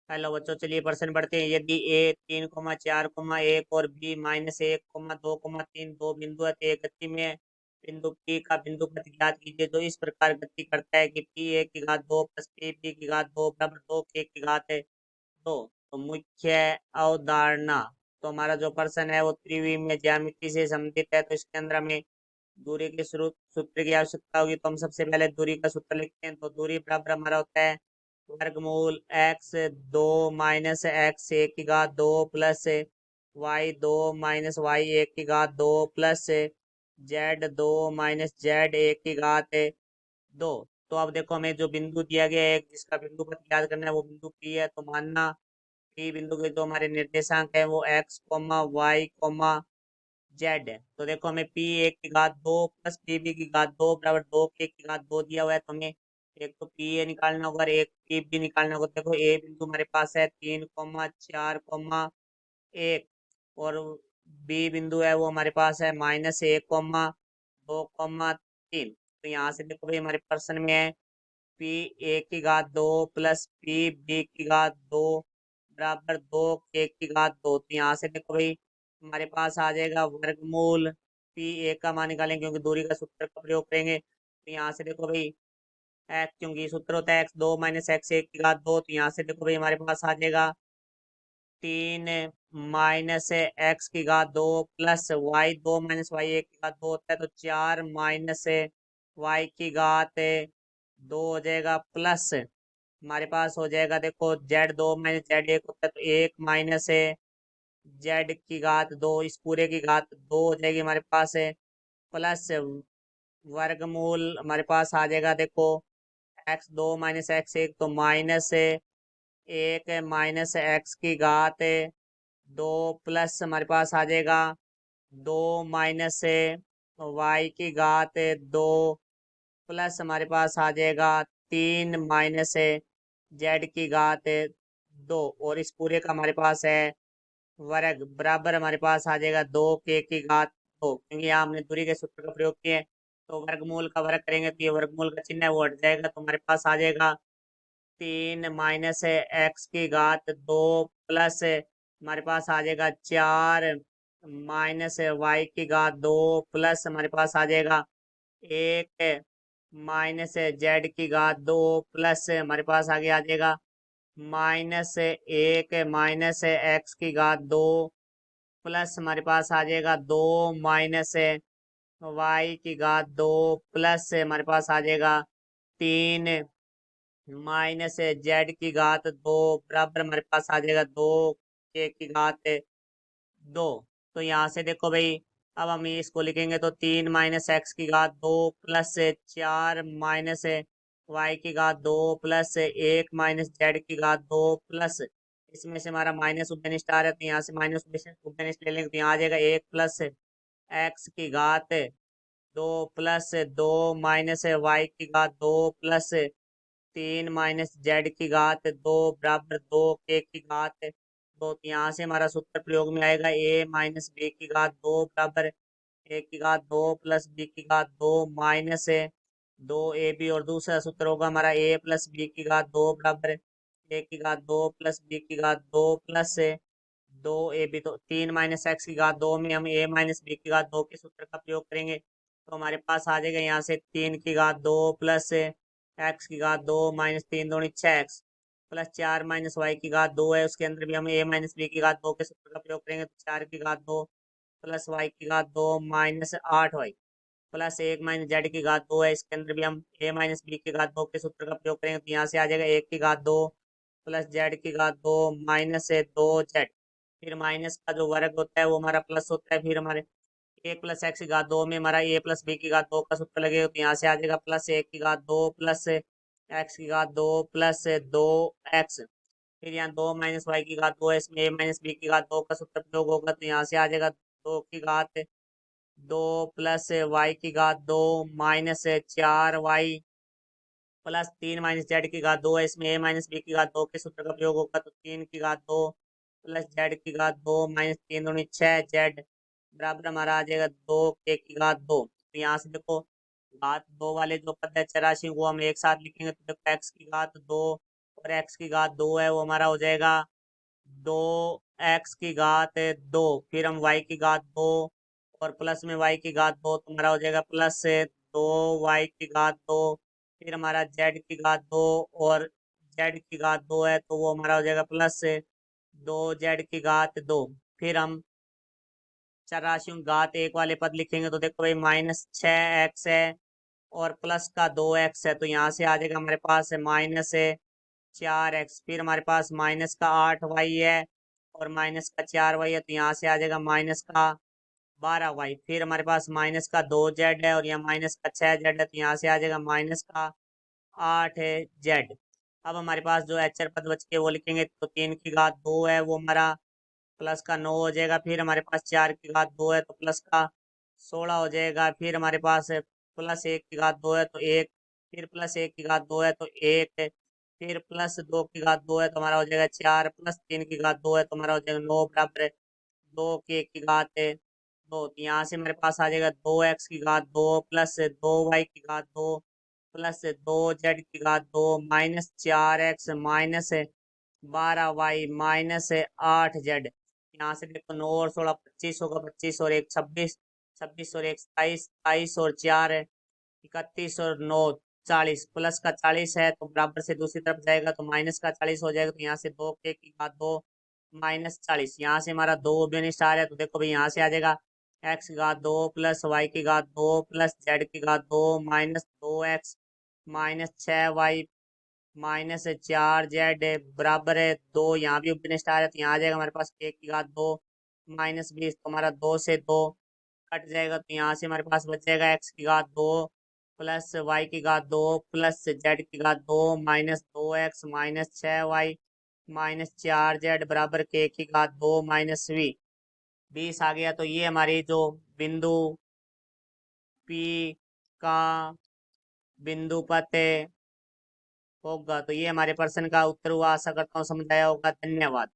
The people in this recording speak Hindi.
हेलो बच्चों, चलिए प्रश्न पढ़ते हैं। यदि ए 3,4,1 और बी -1,2,3 दो बिंदु है, तो एक गति में बिंदु पी का बिंदुपथ ज्ञात कीजिए जो इस प्रकार गति करता है कि पी ए की घात 2 प्लस पी बी की घात 2 बराबर 2 के की घात है 2। तो मुख्य अवधारणा, तो हमारा जो प्रश्न है वो त्रिविमीय ज्यामिति से संबंधित है। तो इसके अंदर हमें दूरी के सूत्र की आवश्यकता होगी। तो हम सबसे पहले दूरी का सूत्र लिखते हैं। तो दूरी बराबर हमारा होता है वर्गमूल एक्स 2 माइनस एक्स एक की घात 2 प्लस वाई 2 माइनस वाई एक की घात 2 प्लस जेड 2 माइनस जेड एक की घात 2। तो अब देखो, हमें जो बिंदु दिया गया है जिसका बिंदु पर याद करना है वो बिंदु पी है। तो मानना पी बिंदु के जो हमारे निर्देशांक है वो x comma y comma z है। तो देखो, हमें पी एक की घात 2 प्लस पी बी की घात 2 बराबर 2 के की घात 2 दिया हुआ है। तो हमें एक तो पी ए निकालना होगा और एक पी बी निकालना होगा। देखो, ए बिंदु हमारे पास है 3,4,1 और बी बिंदु है वो हमारे पास है -1,2,3। तो यहाँ से देखो भाई, हमारे प्रश्न में है पी ए की घात 2 प्लस पी बी की घात 2 बराबर 2 के की घात 2। तो यहाँ से देखो भाई, हमारे पास आ जाएगा वर्गमूल पी ए का मान निकालेंगे क्योंकि दूरी का सूत्र का प्रयोग करेंगे। तो यहाँ से देखो भाई, एक्स, क्योंकि सूत्र होता है एक्स 2 माइनस एक्स एक की घात 2। तो यहाँ से देखो भाई, हमारे पास आ जाएगा 3 माइनस एक्स की घात 2 प्लस वाई 2 माइनस वाई एक की घात 2 होता है। तो 4 माइनस वाई की घात 2 हो जाएगा प्लस हमारे पास हो जाएगा, देखो जेड 2 माइनस जेड एक होता है। तो 1 माइनस जेड की घात 2, इस पूरे की घात 2 हो जाएगी हमारे पास है प्लस वर्गमूल हमारे पास आ जाएगा। देखो, एक्स 2 माइनस एक्स एक, तो माइनस 1 माइनस एक्स की घात 2 प्लस हमारे पास आ जाएगा 2 माइनस वाई की घात 2 प्लस हमारे पास आ जाएगा 3 माइनस जेड की घात 2। और इस पूरे का हमारे पास है वर्ग बराबर हमारे पास आ जाएगा 2 के की घात 2, क्योंकि यहाँ हमने दूरी के सूत्र का प्रयोग किया है। तो वर्गमूल का वर्ग करेंगे तो ये वर्गमूल का चिन्ह है वो हट जाएगा। तो हमारे पास आ जाएगा 3 माइनस एक्स की घात 2 प्लस हमारे पास आ जाएगा 4 माइनस वाई की घात 2 प्लस हमारे पास आ जाएगा 1 माइनस जेड की घात 2 प्लस हमारे पास आगे आ जाएगा -1 माइनस एक्स की घात 2 प्लस हमारे पास आ जाएगा 2 माइनस वाई की घात 2 प्लस हमारे पास आ जाएगा 3 माइनस जेड की घात 2 बराबर हमारे पास आ जाएगा 2 के की घात 2। तो यहाँ से देखो भाई, अब हम इसको लिखेंगे तो 3 माइनस एक्स की घात 2 प्लस 4 माइनस वाई की घात 2 प्लस 1 माइनस जेड की घात 2 प्लस इसमें से हमारा माइनस उभयनिष्ठ आ रहा है। तो यहाँ से माइनस उभयनिष्ठ ले लेंगे तो यहाँ आ जाएगा 1 प्लस एक्स की घात 2 प्लस 2 माइनस वाई की घात 2 प्लस 3 माइनस जेड की घात 2 बराबर 2 के की घात 2। तो यहाँ से हमारा सूत्र प्रयोग में आएगा ए माइनस बी की घात 2 बराबर ए की घात 2 प्लस बी की घात 2 माइनस 2ab। और दूसरा सूत्र होगा हमारा ए प्लस बी की घात 2 बराबर ए की घात 2 प्लस बी की घात 2 प्लस 2ab। तो 3 माइनस एक्स की घात 2 में हम ए माइनस बी की घात 2 के सूत्र का प्रयोग करेंगे। तो हमारे पास आ जाएगा यहाँ से 3 की घात 2 प्लस एक्स की घात 2 माइनस 3 दूनी 6x प्लस 4 माइनस वाई की घात 2 है। उसके अंदर भी हम ए माइनस बी की घात 2 के सूत्र का प्रयोग करेंगे। तो 4 की घात 2 प्लस वाई की घात 2 minus 8y plus 1 minus Z की घात 2 है। इसके अंदर भी हम ए माइनस बी की घात 2 के सूत्र का प्रयोग करेंगे। तो यहाँ से आ जाएगा 1 की घात 2 प्लस जेड की घात 2 माइनस 2z। फिर माइनस का जो वर्ग होता है वो हमारा प्लस होता है। फिर हमारे 1 प्लस एक्स की घात 2 में हमारा ए प्लस बी की घात 2 का सूत्र लगेगा। तो यहाँ से आ जाएगा प्लस 1 की घात 2 प्लस एक्स की घात 2 प्लस 2x। फिर यहाँ 2 माइनस वाई की घात 2 है, इसमें ए माइनस बी की घात 2 का सूत्र प्रयोग होगा। तो यहाँ से आ जाएगा 2 की घात 2 प्लस वाई की घात 2 minus 4y plus 3 minus Z की घात 2 है, इसमें ए माइनस बी की घात 2 के सूत्र का प्रयोग होगा। तो 3 की घात 2 प्लस जेड की घात 2 माइनस 3 दूनी 6 जेड बराबर हमारा आ जाएगा 2 के की घात 2। तो यहाँ से देखो, घात 2 वाले जो पद है चराशी वो हम एक साथ लिखेंगे। तो देखो, एक्स की घात 2 और एक्स की घात 2 है वो हमारा हो जाएगा 2 x की घात 2। फिर हम y की घात 2 और प्लस में y की घात 2 तो हमारा हो जाएगा प्लस से 2 y की घात 2। फिर हमारा z की घात 2 और z की घात 2 है तो वो हमारा हो जाएगा प्लस से 2z की घात 2। फिर हम चार राशियों की घात एक वाले पद लिखेंगे तो देखो भाई -6x है और प्लस का 2x है तो यहाँ से आ जाएगा हमारे पास है -4x। फिर हमारे पास माइनस का 8y है और माइनस का 4y है तो यहाँ से आ जाएगा माइनस का 12y। फिर हमारे पास माइनस का 2z है और यहाँ माइनस का 6z है तो यहाँ से आ जाएगा माइनस का 8z। अब हमारे पास जो अचर पद बच के वो लिखेंगे तो 3 की घात 2 है वो हमारा प्लस का 9 हो जाएगा। फिर हमारे पास 4 की घात 2 है तो प्लस का 16 हो जाएगा। फिर हमारे पास प्लस 1 की घात 2 है तो एक। फिर प्लस 1 की घात 2 है तो एक। फिर प्लस 2 की घात 2 है तो हमारा हो जाएगा 4। प्लस 3 की घात 2 है तो हमारा हो जाएगा 9 बराबर 2 की 1 की घात 2। तो यहाँ से हमारे पास आ जाएगा 2x की घात 2 प्लस 2y की घात 2 प्लस 2z की घात 2 -4x minus 12y minus 8z। यहाँ से देखो 9 और 16 25 होगा, 25 और 1 26, 26 और 1 27, 27 और 4 31 और 9 40। प्लस का 40 है तो बराबर से दूसरी तरफ जाएगा तो माइनस का 40 हो जाएगा। तो यहाँ से 2 की घात 2 -40। यहाँ से हमारा 2 बेनिस्ट आ रहा है तो देखो भाई यहाँ से आ जाएगा x की घात 2 प्लस y की घात 2 प्लस z की घात 2 -2x -6y -4z बराबर है 2। यहाँ भी उपने स्टार है तो यहाँ आ जाएगा हमारे पास 1 की घात 2 -20। तो हमारा 2 से 2 कट जाएगा तो यहाँ से हमारे पास बच जाएगा x की घात 2 प्लस y की घात 2 प्लस z की घात 2 -2x -6y -4z बराबर के 1 की घात 2 -20 आ गया। तो ये हमारी जो बिंदु P का बिंदु पते होगा। तो ये हमारे प्रश्न का उत्तर हुआ। आशा करता हूँ समझ आया होगा। धन्यवाद।